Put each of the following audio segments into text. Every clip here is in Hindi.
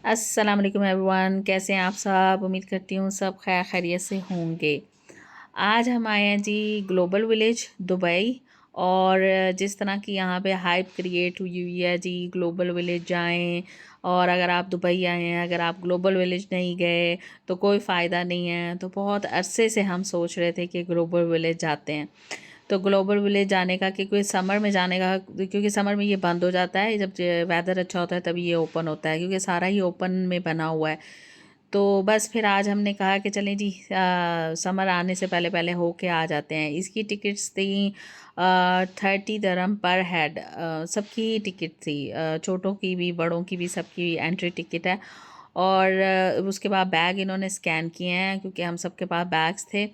अस्सलाम वालेकुम एवरीवन, कैसे हैं आप सब। उम्मीद करती हूँ सब खैर खैरियत से होंगे। आज हम आए हैं जी ग्लोबल विलेज दुबई। और जिस तरह की यहाँ पे हाइप क्रिएट हुई हुई है जी, ग्लोबल विलेज जाएं। और अगर आप दुबई आए हैं, अगर आप ग्लोबल विलेज नहीं गए तो कोई फ़ायदा नहीं है। तो बहुत अरसे से हम सोच रहे थे कि ग्लोबल विलेज जाते हैं। तो ग्लोबल विलेज जाने का, क्योंकि समर में जाने का, क्योंकि समर में ये बंद हो जाता है, जब वेदर अच्छा होता है तभी ये ओपन होता है, क्योंकि सारा ही ओपन में बना हुआ है। तो बस फिर आज हमने कहा कि चलें जी, समर आने से पहले पहले हो के आ जाते हैं। इसकी टिकट्स थी 30 दिरहम पर हेड। सबकी टिकट थी, छोटों की भी बड़ों की भी, सबकी एंट्री टिकट है। और उसके बाद बैग इन्होंने स्कैन किए हैं, क्योंकि हम सबके पास बैग्स थे।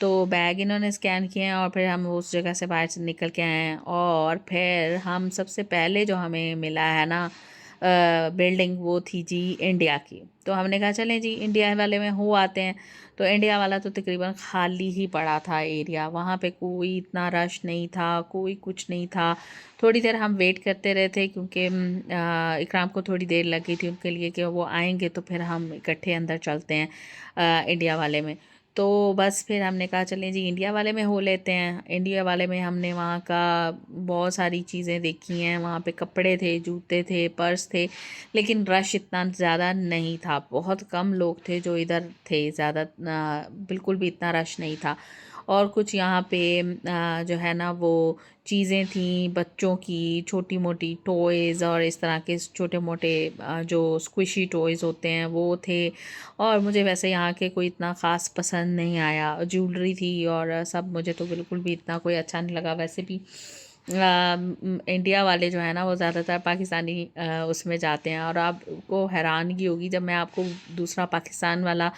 तो बैग इन्होंने स्कैन किए हैं और फिर हम उस जगह से बाहर से निकल के आए हैं। और फिर हम सबसे पहले जो हमें मिला है ना बिल्डिंग, वो थी जी इंडिया की। तो हमने कहा चलें जी इंडिया वाले में हो आते हैं। तो इंडिया वाला तो तकरीबन खाली ही पड़ा था एरिया, वहाँ पे कोई इतना रश नहीं था, कोई कुछ नहीं था। थोड़ी देर हम वेट करते रहे थे, क्योंकि इकराम को थोड़ी देर लगी थी उनके लिए कि वो आएंगे तो फिर हम इकट्ठे अंदर चलते हैं इंडिया वाले में। तो बस फिर हमने कहा चलें जी इंडिया वाले में हो लेते हैं। इंडिया वाले में हमने वहाँ का बहुत सारी चीज़ें देखी हैं। वहाँ पे कपड़े थे, जूते थे, पर्स थे, लेकिन रश इतना ज़्यादा नहीं था। बहुत कम लोग थे जो इधर थे, ज़्यादा बिल्कुल भी इतना रश नहीं था। और कुछ यहाँ पे जो है ना वो चीज़ें थी बच्चों की, छोटी मोटी टॉयज़ और इस तरह के छोटे मोटे जो स्क्विशी टॉयज़ होते हैं वो थे। और मुझे वैसे यहाँ के कोई इतना ख़ास पसंद नहीं आया। ज्वेलरी थी और सब, मुझे तो बिल्कुल भी इतना कोई अच्छा नहीं लगा। वैसे भी इंडिया वाले जो है ना वो ज़्यादातर पाकिस्तानी उसमें जाते हैं। और आपको हैरानगी होगी जब मैं आपको दूसरा पाकिस्तान वाला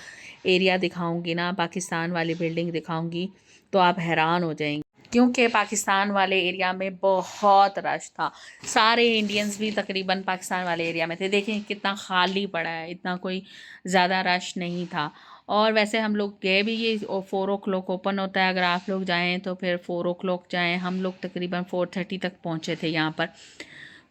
एरिया दिखाऊंगी ना, पाकिस्तान वाली बिल्डिंग दिखाऊंगी, तो आप हैरान हो जाएंगे। क्योंकि पाकिस्तान वाले एरिया में बहुत रश था। सारे इंडियंस भी तकरीबन पाकिस्तान वाले एरिया में थे। देखें कितना खाली पड़ा है, इतना कोई ज़्यादा रश नहीं था। और वैसे हम लोग गए भी, ये 4 o'clock ओपन होता है, अगर आप लोग जाएं तो फिर 4 o'clock जाएं। हम लोग तकरीबन 4:30 तक पहुंचे थे यहाँ पर।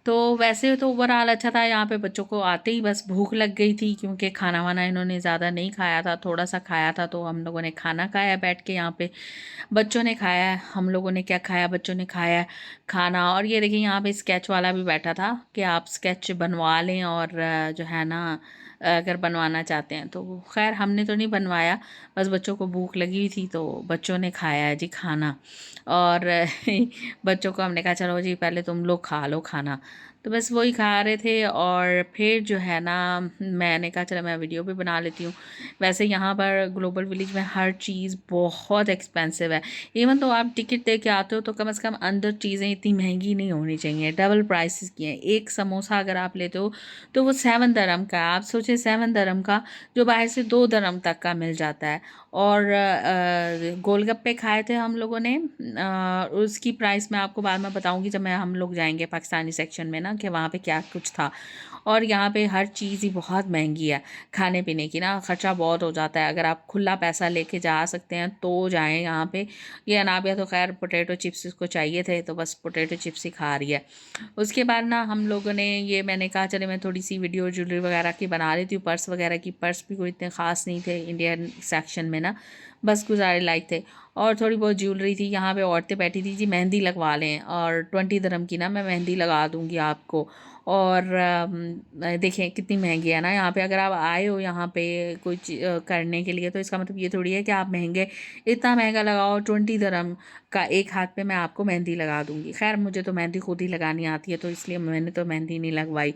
तो वैसे तो ओवरऑल अच्छा था। यहाँ पे बच्चों को आते ही बस भूख लग गई थी, क्योंकि खाना वाना इन्होंने ज़्यादा नहीं खाया था, थोड़ा सा खाया था। तो हम लोगों ने खाना खाया बैठ के यहाँ पे। बच्चों ने खाया है, हम लोगों ने क्या खाया, बच्चों ने खाया है खाना। और ये देखिए यहाँ पे स्केच वाला भी बैठा था कि आप स्केच बनवा लें, और जो है ना अगर बनवाना चाहते हैं तो। खैर हमने तो नहीं बनवाया, बस बच्चों को भूख लगी हुई थी तो बच्चों ने खाया है जी खाना। और बच्चों को हमने कहा चलो जी पहले तुम लोग खा लो खाना। तो बस वही खा रहे थे। और फिर जो है ना मैंने कहा चलो मैं वीडियो भी बना लेती हूँ। वैसे यहाँ पर ग्लोबल विलेज में हर चीज़ बहुत एक्सपेंसिव है। इवन तो आप टिकट दे के आते हो तो कम से कम अंदर चीज़ें इतनी महंगी नहीं होनी चाहिए। डबल प्राइसेस की हैं। एक समोसा अगर आप लेते हो तो वो 7 दिरहम का है। आप सोचिए 7 दिरहम का, जो बाहर से 2 दिरहम तक का मिल जाता है। और गोलगप्पे खाए थे हम लोगों ने। उसकी प्राइस मैं आपको बाद में बताऊंगी जब हम लोग जाएंगे पाकिस्तानी सेक्शन में ना, कि वहाँ पे क्या कुछ था। और यहाँ पे हर चीज़ ही बहुत महंगी है। खाने पीने की ना खर्चा बहुत हो जाता है। अगर आप खुला पैसा लेके जा सकते हैं तो जाएं यहाँ पे। ये अनाबिया तो खैर पोटैटो चिप्स इसको चाहिए थे, तो बस पोटैटो चिप्स ही खा रही है। उसके बाद ना हम लोगों ने ये, मैंने कहा चले मैं थोड़ी सी वीडियो ज्वेलरी वगैरह की बना लेती हूँ, पर्स वगैरह की। पर्स भी कोई इतने ख़ास नहीं थे इंडियन सेक्शन में ना, बस गुजारे लायक थे। और थोड़ी बहुत ज्वेलरी थी। यहाँ पे औरतें बैठी थी जी, मेहंदी लगवा लें, और 20 दिरहम की ना मैं मेहंदी लगा दूँगी आपको। और देखें कितनी महंगी है ना यहाँ पे। अगर आप आए हो यहाँ पे कोई करने के लिए, तो इसका मतलब ये थोड़ी है कि आप महंगे, इतना महंगा लगाओ। 20 दिरहम का एक हाथ पे मैं आपको मेहंदी लगा दूँगी। खैर मुझे तो मेहंदी खुद ही लगानी आती है, तो इसलिए मैंने तो मेहंदी नहीं लगवाई,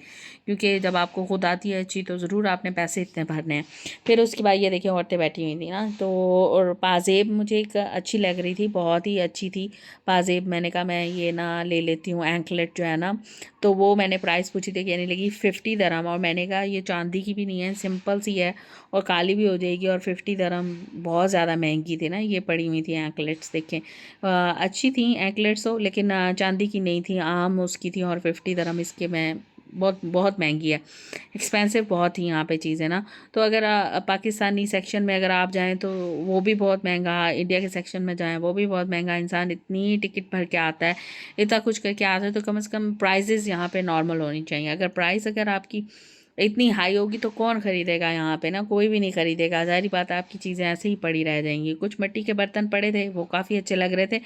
क्योंकि जब आपको खुद आती है अच्छी तो ज़रूर आपने पैसे इतने भरने हैं। फिर उसके बाद ये देखिए औरतें बैठी हुई थी ना, तो और पाजेब मुझे एक अच्छी लग रही थी, बहुत ही अच्छी थी पाजेब। मैंने कहा मैं ये ना ले लेती हूँ, एंकलेट जो है ना। तो वो मैंने प्राइस पूछी थी, कहने लगी 50 दिरहम। और मैंने कहा ये चांदी की भी नहीं है, सिंपल सी है और काली भी हो जाएगी। और 50 दिरहम बहुत ज़्यादा महंगी थी ना। ये पड़ी हुई थी एंकलेट्स, देखें अच्छी थी एंकलेट्स हो, लेकिन चांदी की नहीं थी, आम उसकी थी। और 50 दिरहम इसके, मैं बहुत बहुत महंगी है, एक्सपेंसिव बहुत ही यहाँ पे चीज़ें ना। तो अगर पाकिस्तानी सेक्शन में अगर आप जाएं तो वो भी बहुत महंगा, इंडिया के सेक्शन में जाएं वो भी बहुत महंगा। इंसान इतनी टिकट भर के आता है, इतना कुछ करके आता है, तो कम से कम प्राइजेज़ यहाँ पे नॉर्मल होनी चाहिए। अगर प्राइस अगर आपकी इतनी हाई होगी तो कौन ख़रीदेगा यहाँ पे ना, कोई भी नहीं ख़रीदेगा। ज़ाहिर बात है आपकी चीज़ें ऐसे ही पड़ी रह जाएंगी। कुछ मिट्टी के बर्तन पड़े थे, वो काफ़ी अच्छे लग रहे थे।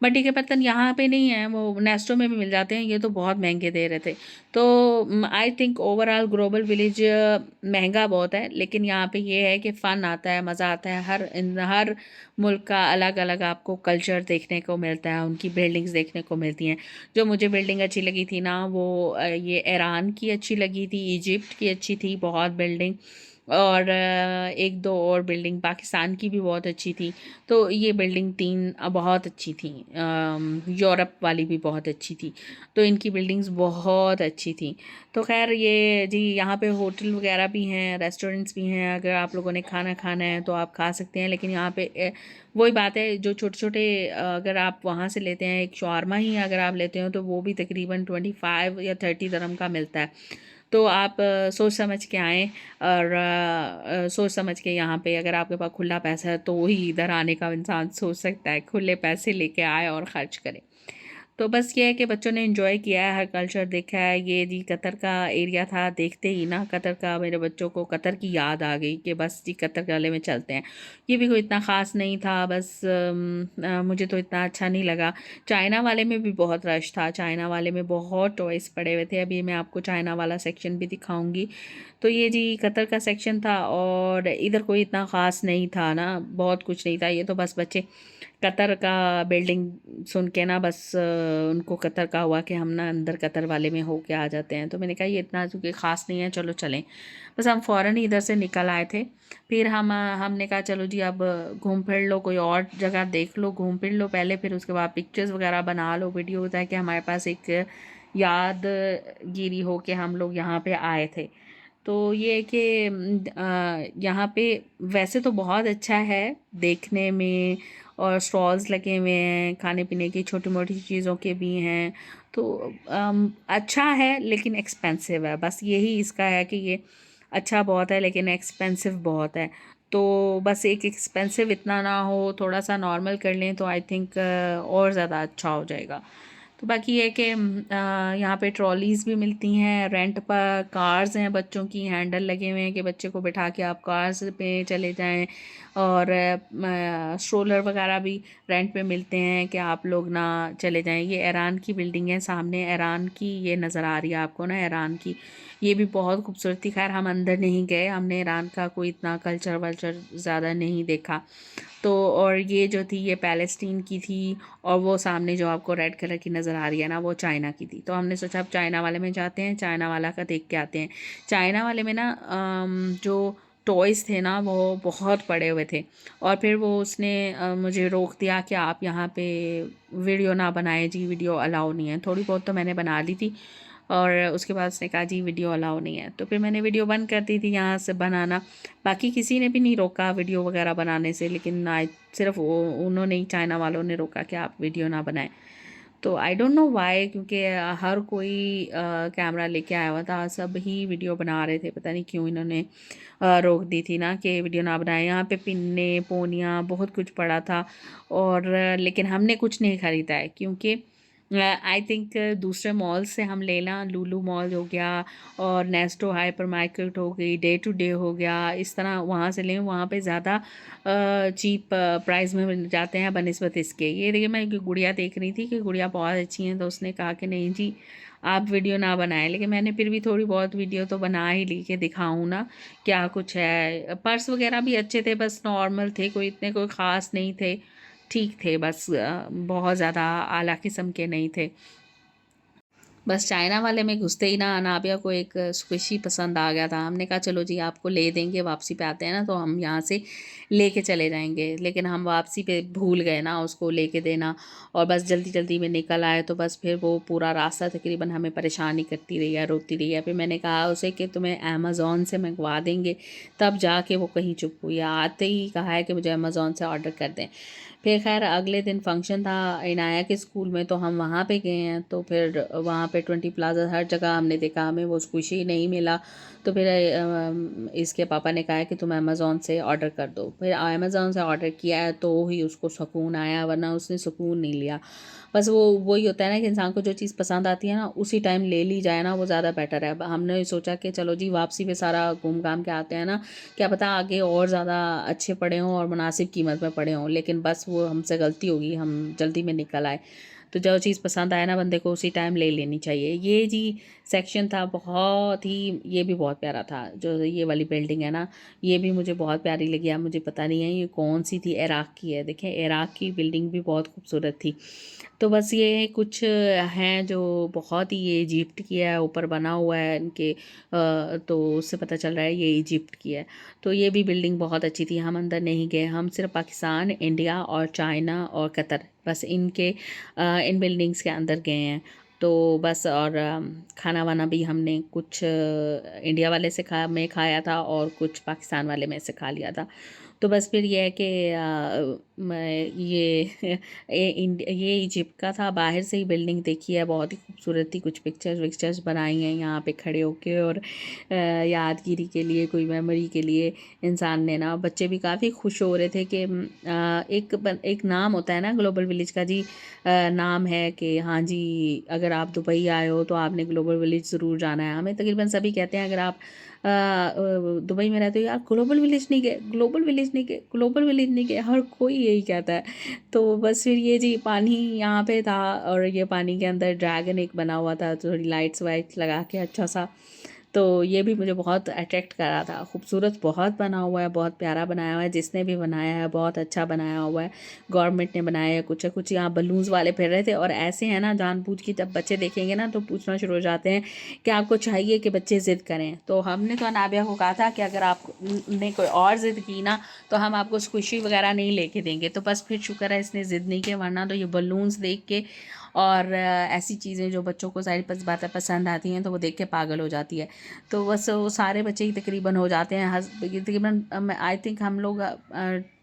मिट्टी के बर्तन यहाँ पे नहीं है, वो नेस्टो में भी मिल जाते हैं, ये तो बहुत महंगे दे रहे थे। तो I think overall global village महंगा बहुत है, लेकिन यहाँ पे ये है कि फ़न आता है, मज़ा आता है। हर मुल्क का अलग अलग आपको कल्चर देखने को मिलता है, उनकी बिल्डिंग्स देखने को मिलती हैं। जो मुझे बिल्डिंग अच्छी लगी थी ना, वो ये ईरान की अच्छी लगी थी, इजिप्ट की अच्छी थी बहुत बिल्डिंग, और एक दो और बिल्डिंग पाकिस्तान की भी बहुत अच्छी थी। तो ये बिल्डिंग तीन बहुत अच्छी थी। यूरोप वाली भी बहुत अच्छी थी। तो इनकी बिल्डिंग्स बहुत अच्छी थी। तो खैर ये जी, यहाँ पे होटल वगैरह भी हैं, रेस्टोरेंट्स भी हैं। अगर आप लोगों ने खाना खाना है तो आप खा सकते हैं, लेकिन यहाँ पे वही बात है, जो छोटे छोटे अगर आप वहाँ से लेते हैं, एक शवारमा ही अगर आप लेते हो तो वो भी तकरीबन 25 या 30 दरम का मिलता है। तो आप सोच समझ के आएँ, और सोच समझ के यहाँ पे अगर आपके पास खुला पैसा है तो वही इधर आने का इंसान सोच सकता है, खुले पैसे लेके आए और ख़र्च करे। तो बस ये है कि बच्चों ने एंजॉय किया है, हर कल्चर देखा है। ये जी कतर का एरिया था, देखते ही ना कतर का, मेरे बच्चों को कतर की याद आ गई कि बस जी कतर वाले में चलते हैं। ये भी कोई इतना ख़ास नहीं था, बस मुझे तो इतना अच्छा नहीं लगा। चाइना वाले में भी बहुत रश था, चाइना वाले में बहुत टॉयस पड़े हुए थे। अभी मैं आपको चाइना वाला सेक्शन भी दिखाऊंगी। तो ये जी कतर का सेक्शन था, और इधर कोई इतना ख़ास नहीं था ना, बहुत कुछ नहीं था। ये तो बस बच्चे कतर का बिल्डिंग सुन के ना बस उनको कतर का हुआ कि हम ना अंदर कतर वाले में हो के आ जाते हैं। तो मैंने कहा ये इतना चूँकि ख़ास नहीं है, चलो चलें। बस हम फ़ौरन ही इधर से निकल आए थे। फिर हमने कहा चलो जी अब घूम फिर लो, कोई और जगह देख लो, घूम फिर लो पहले, फिर उसके बाद पिक्चर्स वगैरह बना लो, वीडियो, होता है कि हमारे पास एक यादगिरी हो कि हम लोग यहाँ पे आए थे। तो ये है कि यहाँ पे वैसे तो बहुत अच्छा है देखने में, और स्टॉल्स लगे हुए हैं, खाने पीने की छोटी मोटी चीज़ों के भी हैं। तो अच्छा है, लेकिन एक्सपेंसिव है। बस यही इसका है कि ये अच्छा बहुत है लेकिन एक्सपेंसिव बहुत है। तो बस एक एक्सपेंसिव इतना ना हो, थोड़ा सा नॉर्मल कर लें तो आई थिंक और ज़्यादा अच्छा हो जाएगा। तो बाकी ये कि यहाँ पे ट्रॉलीज़ भी मिलती हैं रेंट पर, कार्स हैं बच्चों की, हैंडल लगे हुए हैं कि बच्चे को बिठा के आप कार्स पे चले जाएं, और स्ट्रोलर वगैरह भी रेंट पे मिलते हैं कि आप लोग ना चले जाएं। ये ईरान की बिल्डिंग है, सामने ईरान की ये नज़र आ रही है आपको ना, ईरान की। ये भी बहुत खूबसूरत थी। खैर हम अंदर नहीं गए, हमने ईरान का कोई इतना कल्चर वल्चर ज़्यादा नहीं देखा। तो और ये जो थी ये पैलेस्टीन की थी, और वो सामने जो आपको रेड कलर की नज़र आ रही है ना, वो चाइना की थी। तो हमने सोचा अब चाइना वाले में जाते हैं, चाइना वाला का देख के आते हैं। चाइना वाले में ना जो टॉयज़ थे ना वो बहुत पड़े हुए थे, और फिर वो उसने मुझे रोक दिया कि आप यहाँ पे वीडियो ना बनाएं जी, वीडियो अलाउ नहीं है। थोड़ी बहुत तो मैंने बना ली थी, और उसके बाद उसने कहा जी वीडियो अलाउ नहीं है। तो फिर मैंने वीडियो बंद कर दी थी यहाँ से बनाना। बाकी किसी ने भी नहीं रोका वीडियो वगैरह बनाने से, लेकिन सिर्फ उन्होंने ही, चाइना वालों ने रोका कि आप वीडियो ना बनाएं। तो आई डोंट नो वाई, क्योंकि हर कोई कैमरा लेके आया हुआ था, सब ही वीडियो बना रहे थे। पता नहीं क्यों इन्होंने रोक दी थी ना कि वीडियो ना बनाए। यहाँ पे पिन्ने पोनियाँ बहुत कुछ पड़ा था, और लेकिन हमने कुछ नहीं ख़रीदा है, क्योंकि आई थिंक दूसरे मॉल से हम लेना, लुलु मॉल हो गया और नेस्टो हाइपर मार्केट हो गई, डे टू डे हो गया, इस तरह वहाँ से लें, वहाँ पे ज़्यादा चीप प्राइस में मिल जाते हैं बनिस्बत इसके। ये देखिए, मैं गुड़िया देख रही थी कि गुड़िया बहुत अच्छी हैं, तो उसने कहा कि नहीं जी आप वीडियो ना बनाएं, लेकिन मैंने फिर भी थोड़ी बहुत वीडियो तो बना ही ली कि दिखाऊं ना क्या कुछ है। पर्स वगैरह भी अच्छे थे, बस नॉर्मल थे, कोई इतने कोई ख़ास नहीं थे, ठीक थे, बस बहुत ज़्यादा आला किस्म के नहीं थे। बस चाइना वाले में घुसते ही ना अनाबिया को एक स्क्विशी पसंद आ गया था। हमने कहा चलो जी आपको ले देंगे, वापसी पे आते हैं ना तो हम यहाँ से लेके चले जाएंगे, लेकिन हम वापसी पे भूल गए ना उसको लेके देना, और बस जल्दी जल्दी में निकल आए। तो बस फिर वो पूरा रास्ता तकरीबन हमें परेशान ही करती रही है, रोती रही है। फिर मैंने कहा उसे कि तुम्हें अमेज़ोन से मंगवा देंगे, तब जाके वो कहीं चुप हुई। आते ही कहा है कि मुझे अमेज़ोन से ऑर्डर कर दें। फिर खैर अगले दिन फंक्शन था इनाया के स्कूल में, तो हम वहाँ पे गए हैं। तो फिर वहाँ पे 20 प्लाजा हर जगह हमने देखा, हमें वो खुशी नहीं मिला। तो फिर इसके पापा ने कहा है कि तुम अमेज़ोन से ऑर्डर कर दो। फिर अमेज़ोन से ऑर्डर किया है तो ही उसको सुकून आया, वरना उसने सुकून नहीं लिया। बस वो वही होता है ना कि इंसान को जो चीज़ पसंद आती है ना उसी टाइम ले ली जाए ना, वो ज़्यादा बेटर है। हमने सोचा कि चलो जी वापसी पे सारा घूम घाम के आते हैं ना, क्या पता आगे और ज़्यादा अच्छे पड़े हों और मुनासिब कीमत में पड़े हों, लेकिन बस वो हमसे गलती होगी, हम जल्दी में निकल आए। तो जो चीज़ पसंद आए ना बंदे को उसी टाइम ले लेनी चाहिए। ये जी सेक्शन था बहुत ही, ये भी बहुत प्यारा था। जो ये वाली बिल्डिंग है ना, ये भी मुझे बहुत प्यारी लगी। अब मुझे पता नहीं है ये कौन सी थी, इराक की है। देखें इराक की बिल्डिंग भी बहुत खूबसूरत थी। तो बस ये कुछ हैं जो बहुत ही, ये इजिप्ट की है, ऊपर बना हुआ है इनके, तो उससे पता चल रहा है ये इजिप्ट की है। तो ये भी बिल्डिंग बहुत अच्छी थी। हम अंदर नहीं गए, हम सिर्फ पाकिस्तान, इंडिया और चाइना और कतर, बस इनके इन बिल्डिंग्स के अंदर गए हैं। तो बस, और खाना वाना भी हमने कुछ इंडिया वाले से खाया था और कुछ पाकिस्तान वाले में से खा लिया था। तो बस फिर ये है कि ये इजिप्ट का था। बाहर से ही बिल्डिंग देखी है, बहुत ही खूबसूरत थी। कुछ पिक्चर्स विक्चर्स बनाई हैं यहाँ पे खड़े होके, और यादगिरी के लिए, कोई मेमोरी के लिए इंसान ने ना, बच्चे भी काफ़ी खुश हो रहे थे कि एक नाम होता है ना ग्लोबल विलेज का जी, नाम है कि हाँ जी अगर आप दुबई आए हो तो आपने ग्लोबल विलेज ज़रूर जाना है। हमें तकरीबन सभी कहते हैं अगर आप दुबई में रहते हो, यार ग्लोबल विलेज नहीं गए, ग्लोबल विलेज नहीं गए, ग्लोबल विलेज नहीं गए, हर कोई यही कहता है। तो बस फिर ये जी पानी यहाँ पे था, और ये पानी के अंदर ड्रैगन एक बना हुआ था, थोड़ी लाइट्स वाइट्स लगा के अच्छा सा। तो ये भी मुझे बहुत अट्रैक्ट करा था। खूबसूरत बहुत बना हुआ है, बहुत प्यारा बनाया हुआ है। जिसने भी बनाया है बहुत अच्छा बनाया हुआ है, गवर्नमेंट ने बनाया है। कुछ कुछ यहाँ बलून्स वाले फिर रहे थे, और ऐसे हैं ना जानबूझ के, जब बच्चे देखेंगे ना तो पूछना शुरू हो जाते हैं कि आपको चाहिए कि बच्चे ज़िद करें। तो हमने तो अनाबिया को कहा था कि अगर आपने कोई और ज़िद की ना तो हम आपको स्क्विशी वगैरह नहीं लेके देंगे। तो बस फिर शुक्र है इसने ज़िद नहीं किया, वरना तो ये बलून्स देख के और ऐसी चीज़ें जो बच्चों को सारी बातें पसंद आती हैं तो वो देख के पागल हो जाती है। तो बस वो सारे बच्चे ही तकरीबन हो जाते हैं, तकरीबन आई थिंक हम लोग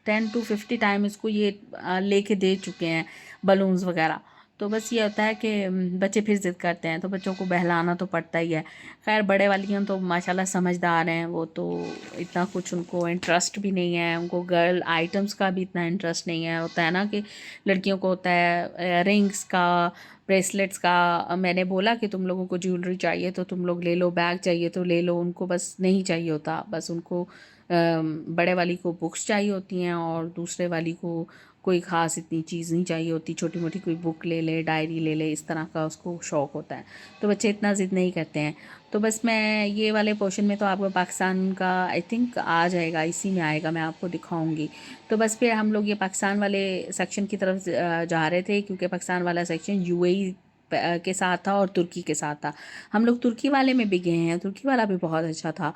10 to 50 टाइम इसको ये लेके दे चुके हैं बलून्स वगैरह। तो बस ये होता है कि बच्चे फिर ज़िद करते हैं तो बच्चों को बहलाना तो पड़ता ही है। खैर बड़े वाली हैं तो माशाल्लाह समझदार हैं, वो तो इतना कुछ उनको इंटरेस्ट भी नहीं है, उनको गर्ल आइटम्स का भी इतना इंटरेस्ट नहीं है। होता है ना कि लड़कियों को होता है रिंग्स का, ब्रेसलेट्स का। मैंने बोला कि तुम लोगों को ज्वेलरी चाहिए तो तुम लोग ले लो, बैग चाहिए तो ले लो, उनको बस नहीं चाहिए होता। बस उनको बड़े वाली को बुक्स चाहिए होती हैं, और दूसरे वाली को कोई ख़ास इतनी चीज़ नहीं चाहिए होती। छोटी मोटी कोई बुक ले ले, डायरी ले ले, इस तरह का उसको शौक़ होता है। तो बच्चे इतना ज़िद नहीं करते हैं। तो बस मैं ये वाले पोर्शन में तो आपको पाकिस्तान का आई थिंक आ जाएगा, इसी में आएगा, मैं आपको दिखाऊंगी। तो बस फिर हम लोग ये पाकिस्तान वाले सेक्शन की तरफ जा रहे थे, क्योंकि पाकिस्तान वाला सेक्शन यूएई के साथ था और तुर्की के साथ था। हम लोग तुर्की वाले में भी गए हैं, तुर्की वाला भी बहुत अच्छा था।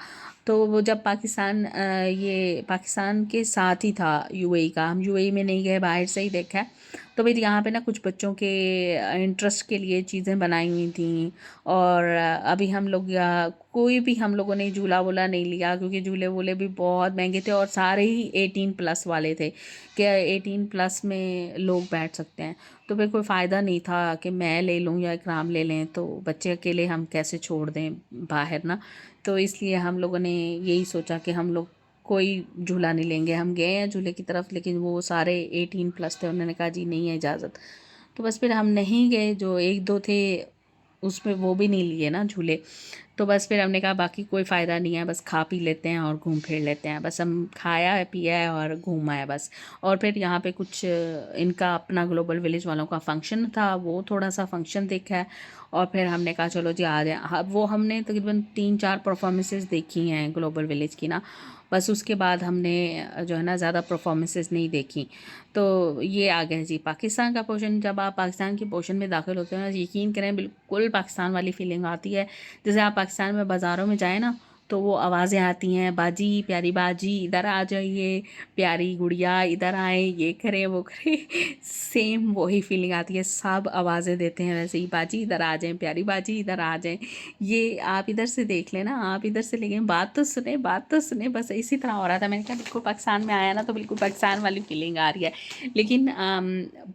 तो वो जब पाकिस्तान ये पाकिस्तान के साथ ही था यूएई का, हम यूएई में नहीं गए, बाहर से ही देखा है। तो भाई यहाँ पे ना कुछ बच्चों के इंटरेस्ट के लिए चीज़ें बनाई हुई थी। और अभी हम लोग कोई भी हम लोगों ने झूला वूला नहीं लिया, क्योंकि झूले वूले भी बहुत महंगे थे और सारे ही 18+ वाले थे कि 18+ में लोग बैठ सकते हैं। तो फिर कोई फ़ायदा नहीं था कि मैं ले लूँ या इकराम ले लें, तो बच्चे अकेले हम कैसे छोड़ दें बाहर ना। तो इसलिए हम लोगों ने यही सोचा कि हम लोग कोई झूला नहीं लेंगे। हम गए हैं झूले की तरफ, लेकिन वो सारे 18+ थे, उन्होंने कहा जी नहीं है इजाज़त। तो बस फिर हम नहीं गए। जो एक दो थे उसमें वो भी नहीं लिए ना झूले। तो बस फिर हमने कहा बाकी कोई फ़ायदा नहीं है, बस खा पी लेते हैं और घूम फिर लेते हैं। बस हम खाया है पिया है और घूमा है बस। और फिर यहाँ पे कुछ इनका अपना ग्लोबल विलेज वालों का फंक्शन था, वो थोड़ा सा फंक्शन देखा है। और फिर हमने कहा चलो जी आ जाए। वो हमने तकरीबन 3-4 परफॉर्मेंसेस देखी हैं ग्लोबल विलेज की ना, बस उसके बाद हमने जो है ना ज़्यादा परफॉर्मेंसेस नहीं देखी। तो ये आ गया जी पाकिस्तान का पोर्शन। जब आप पाकिस्तान के पोर्शन में दाखिल होते हो ना, यकीन करें बिल्कुल पाकिस्तान वाली फीलिंग आती है। जैसे आप पाकिस्तान में बाज़ारों में जाएँ ना, तो वो आवाज़ें आती हैं, बाजी प्यारी बाजी इधर आ जाइए, प्यारी गुड़िया इधर आए, ये करें वो करें। सेम वही फीलिंग आती है, सब आवाज़ें देते हैं वैसे ही, बाजी इधर आ जाएं, प्यारी बाजी इधर आ जाएं। ये आप इधर से देख लेना, आप इधर से, लेकिन बात तो सुने, बात तो सुने। बस इसी तरह हो रहा था। मैंने कहा बिल्कुल पाकिस्तान में आया ना तो बिल्कुल पाकिस्तान वाली फीलिंग आ रही है। लेकिन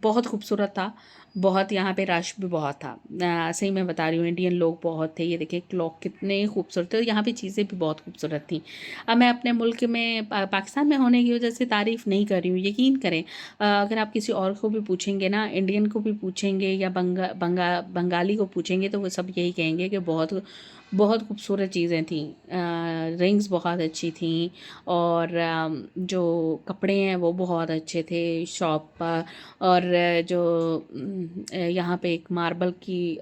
बहुत खूबसूरत था, बहुत यहाँ पे रश भी बहुत था। सही मैं बता रही हूँ, इंडियन लोग बहुत थे। ये देखिए क्लॉक कितने खूबसूरत थे और यहाँ पे चीज़ें भी बहुत खूबसूरत थी। अब मैं अपने मुल्क में पाकिस्तान में होने की वजह से तारीफ़ नहीं कर रही हूँ, यकीन करें। अगर आप किसी और को भी पूछेंगे ना, इंडियन को भी पूछेंगे या बंगाली को पूछेंगे, तो वो सब यही कहेंगे कि बहुत बहुत खूबसूरत चीज़ें थी। रिंग्स बहुत अच्छी थी और जो कपड़े हैं वो बहुत अच्छे थे शॉप पर। और जो यहाँ पे एक मार्बल की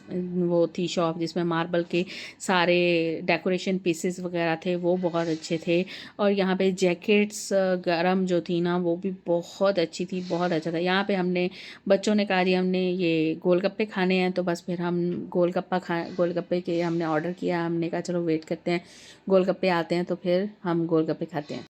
वो थी शॉप जिसमें मार्बल के सारे डेकोरेशन पीसेस वगैरह थे, वो बहुत अच्छे थे। और यहाँ पे जैकेट्स गरम जो थी ना, वो भी बहुत अच्छी थी, बहुत अच्छा था। यहाँ पे हमने बच्चों ने कहा जी हमने ये गोलगप्पे खाने हैं, तो बस फिर हम गोलगप्पे के हमने ऑर्डर किया। हमने कहा चलो वेट करते हैं, गोलगप्पे आते हैं तो फिर हम गोलगप्पे खाते हैं।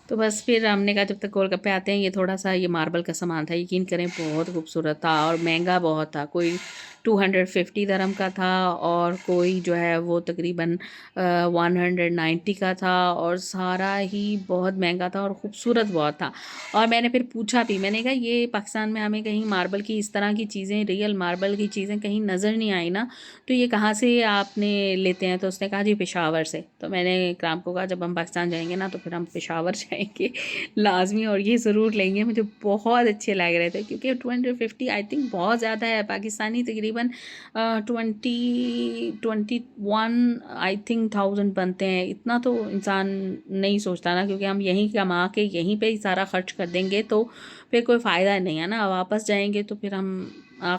तो बस फिर हमने कहा जब तक गोलगप्पे आते हैं, ये थोड़ा सा ये मार्बल का सामान था, यकीन करें बहुत खूबसूरत था और महंगा बहुत था। कोई 250 दरम का था और कोई जो है वो तकरीबन 190 का था और सारा ही बहुत महंगा था और ख़ूबसूरत बहुत था। और मैंने फिर पूछा भी, मैंने कहा ये पाकिस्तान में हमें कहीं मार्बल की इस तरह की चीज़ें, रियल मार्बल की चीज़ें कहीं नज़र नहीं आई ना, तो ये कहाँ से आपने लेते हैं? तो उसने कहा जी पेशावर से। तो मैंने इकराम को कहा जब हम पाकिस्तान जाएंगे ना तो फिर हम पेशावर जाएंगे लाजमी, और ये ज़रूर लेंगे। मुझे बहुत अच्छे लग रहे थे क्योंकि 250 आई थिंक बहुत ज़्यादा है। पाकिस्तानी तकरीबन 21 आई थिंक 1000 बनते हैं। इतना तो इंसान नहीं सोचता ना, क्योंकि हम यहीं कमा के यहीं पे ही सारा खर्च कर देंगे तो फिर कोई फ़ायदा नहीं है ना। वापस जाएंगे तो फिर हम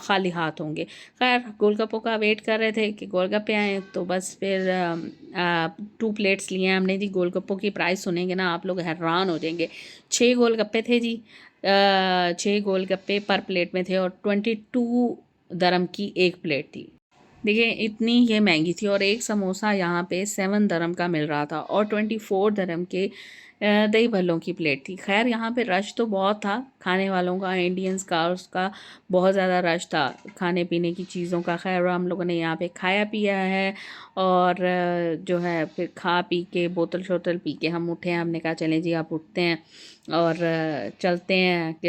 खाली हाथ होंगे। खैर गोलगप्पों का वेट कर रहे थे कि गोलगप्पे आएँ, तो बस फिर 2 प्लेट्स लिए हैं हमने जी। गोलगप्पों की प्राइस सुनेंगे ना आप लोग हैरान हो जाएंगे। 6 गोलगप्पे थे जी। 6 गोलगप्पे पर प्लेट में थे और 22 दरम की एक प्लेट थी। देखिए इतनी ये महंगी थी और एक समोसा यहाँ पे 7 दरम का मिल रहा था और 24 दरम के दही भल्लों की प्लेट थी। खैर यहाँ पे रश तो बहुत था खाने वालों का, इंडियंस का, उसका बहुत ज़्यादा रश था खाने पीने की चीज़ों का। खैर हम लोगों ने यहाँ पे खाया पिया है और जो है फिर खा पी के बोतल शोतल पी के हम उठे हैं। हमने कहा चलें जी आप उठते हैं और चलते हैं कि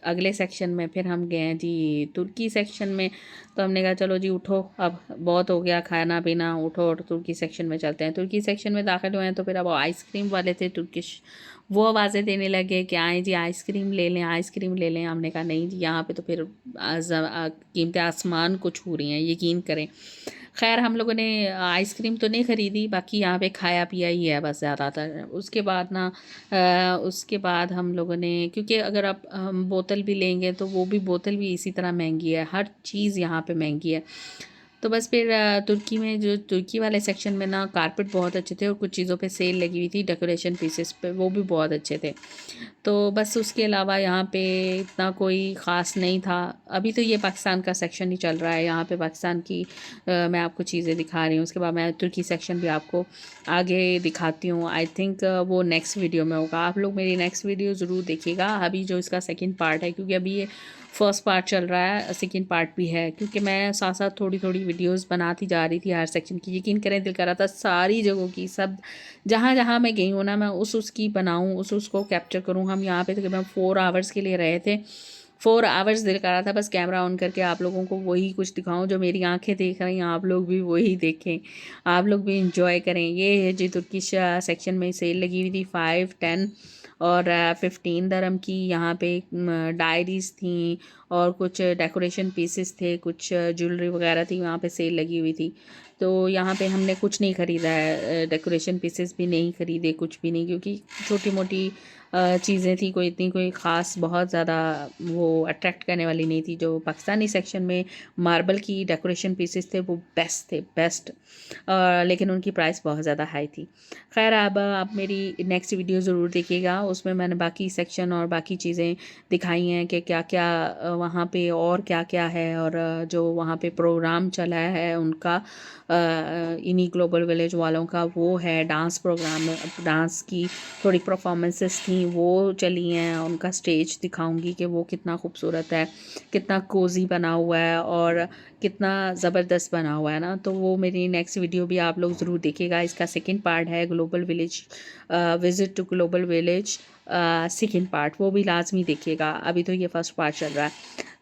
अगले सेक्शन में। फिर हम गए हैं जी तुर्की सेक्शन में। तो हमने कहा चलो जी उठो, अब बहुत हो गया खाना पीना, उठो और तुर्की सेक्शन में चलते हैं। तुर्की सेक्शन में दाखिल हुए हैं तो फिर अब आइसक्रीम वाले थे तुर्किश, वो आवाज़ें देने लगे कि आएँ जी आइसक्रीम ले लें, आइसक्रीम ले लें। हमने कहा नहीं जी यहाँ पे तो फिर कीमतें आसमान को छू रही हैं, यकीन करें। खैर हम लोगों ने आइसक्रीम तो नहीं ख़रीदी, बाकी यहाँ पे खाया पिया ही है बस ज़्यादातर। उसके बाद ना उसके बाद हम लोगों ने, क्योंकि अगर आप बोतल भी लेंगे तो वो भी बोतल भी इसी तरह महंगी है, हर चीज़ यहाँ पे महंगी है। तो बस फिर तुर्की में, जो तुर्की वाले सेक्शन में ना कारपेट बहुत अच्छे थे और कुछ चीज़ों पे सेल लगी हुई थी डेकोरेशन पीसेस पे, वो भी बहुत अच्छे थे। तो बस उसके अलावा यहाँ पे इतना कोई ख़ास नहीं था। अभी तो ये पाकिस्तान का सेक्शन ही चल रहा है, यहाँ पे पाकिस्तान की मैं आपको चीज़ें दिखा रही हूँ। उसके बाद मैं तुर्की सेक्शन भी आपको आगे दिखाती हूँ। आई थिंक वो नेक्स्ट वीडियो में होगा। आप लोग मेरी नेक्स्ट वीडियो ज़रूर देखिएगा, अभी जो इसका सेकेंड पार्ट है, क्योंकि अभी ये फर्स्ट पार्ट चल रहा है, सेकंड पार्ट भी है। क्योंकि मैं साथ साथ थोड़ी थोड़ी वीडियोस बनाती जा रही थी हर सेक्शन की। यकीन करें दिल कर रहा था सारी जगहों की, सब जहाँ जहाँ मैं गई हूँ ना, मैं उसकी बनाऊँ, उसको कैप्चर करूँ। हम यहाँ पे तकरीबन 4 आवर्स के लिए रहे थे। 4 आवर्स दिल कर रहा था बस कैमरा ऑन करके आप लोगों को वही कुछ दिखाऊं जो मेरी आंखें देख रही हैं, आप लोग भी वही देखें, आप लोग भी इंजॉय करें। ये है जी तुर्किश सेक्शन में सेल लगी हुई थी 5, 10 और 15 दरम की। यहाँ पे डायरीज़ थी और कुछ डेकोरेशन पीसेस थे, कुछ ज्वेलरी वगैरह थी, वहाँ पे सेल लगी हुई थी। तो यहाँ पे हमने कुछ नहीं ख़रीदा है, डेकोरेशन पीसेस भी नहीं ख़रीदे, कुछ भी नहीं, क्योंकि छोटी मोटी चीज़ें थी, कोई इतनी कोई ख़ास बहुत ज़्यादा वो अट्रैक्ट करने वाली नहीं थी। जो पाकिस्तानी सेक्शन में मार्बल की डेकोरेशन पीसेस थे वो बेस्ट थे, बेस्ट, लेकिन उनकी प्राइस बहुत ज़्यादा हाई थी। खैर अब आप मेरी नेक्स्ट वीडियो ज़रूर देखिएगा, उसमें मैंने बाकी सेक्शन और बाकी चीज़ें दिखाई हैं कि क्या क्या वहाँ पे और क्या क्या है, और जो वहाँ पे प्रोग्राम चला है उनका, इन्हीं ग्लोबल विलेज वालों का वो है डांस प्रोग्राम, डांस की थोड़ी परफॉर्मेंसेस थी वो चली हैं। उनका स्टेज दिखाऊंगी कि वो कितना खूबसूरत है, कितना कोजी बना हुआ है और कितना ज़बरदस्त बना हुआ है ना। तो वो मेरी नेक्स्ट वीडियो भी आप लोग ज़रूर देखिएगा। इसका सेकंड पार्ट है global village, visit to global village second part, वो भी लाजमी देखिएगा। अभी तो ये फर्स्ट पार्ट चल रहा है।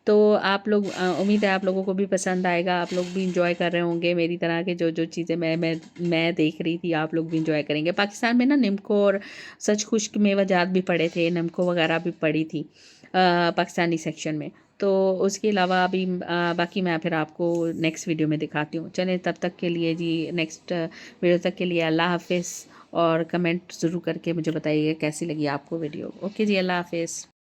तो आप लोग उम्मीद है आप लोगों को भी पसंद आएगा, आप लोग भी इंजॉय कर रहे होंगे मेरी तरह के जो जो चीज़ें मैं देख रही थी, आप लोग भी इंजॉय करेंगे। पाकिस्तान में ना निम्को और सच खुश्क मेवाजात भी पड़े थे, निम्को वगैरह भी पड़ी थी पाकिस्तानी सेक्शन में। तो उसके अलावा अभी बाकी मैं फिर आपको नेक्स्ट वीडियो में दिखाती हूँ। चलें तब तक के लिए जी, नेक्स्ट वीडियो तक के लिए अल्लाह हाफिज़। और कमेंट ज़रूर करके मुझे बताइए कैसी लगी आपको वीडियो। ओके जी, अल्लाह हाफिज़।